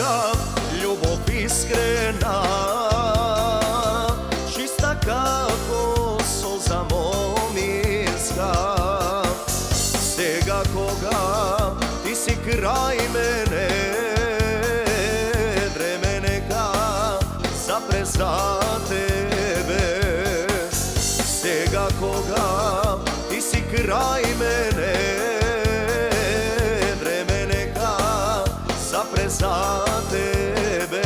neka ljubav iskrena, čista kako solza momilska. Stega koga, ti si kraj mene, vreme neka zapre za tebe. Stega koga, ti si kraj mene, vreme neka zapre za tebe.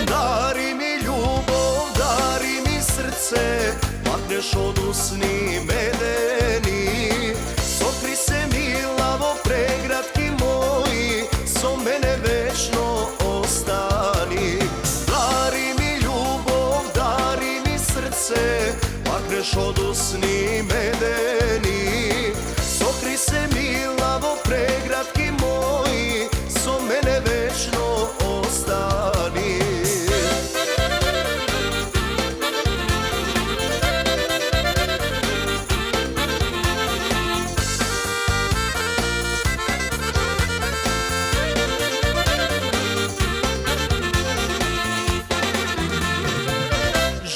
Dari mi ljubav, dari mi srce, makneš od usni medeni. Sokri se milavo pregratki moji, so mene večno ostani. Dari mi ljubav, dari mi srce, makneš od usni medeni. Sokri se milavo pregratki moji, so mene večno ostani.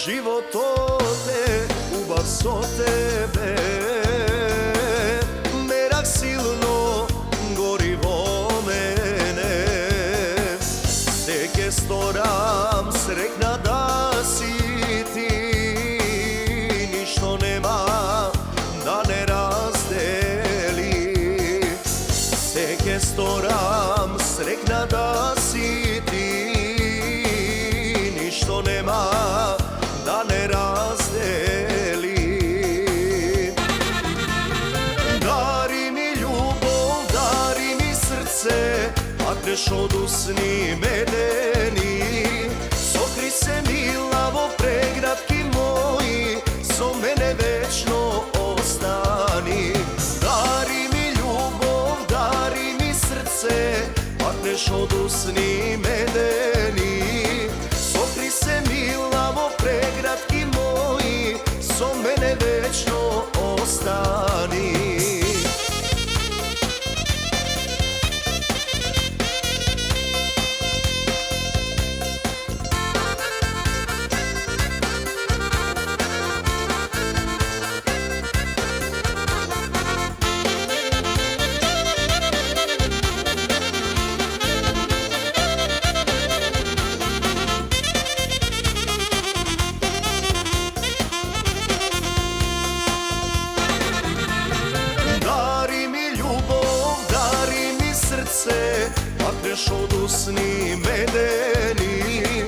Život ode, ubav so tebe, merak silno gorivo mene. Seke storam, srekna da si ti, ništo nema da ne razdeli. Seke storam, srekna da si ti, ništo nema da ne razdeli. Dari mi ljubav, dari mi srce, makneš od usni medeni. Sokri se milavo pregratki moji, so mene večno ostani. Dari mi ljubav, dari mi srce, makneš od usni medeni. Sokri se milavo pregratki moji, so mene večno ostani. Makneš od usni medeni.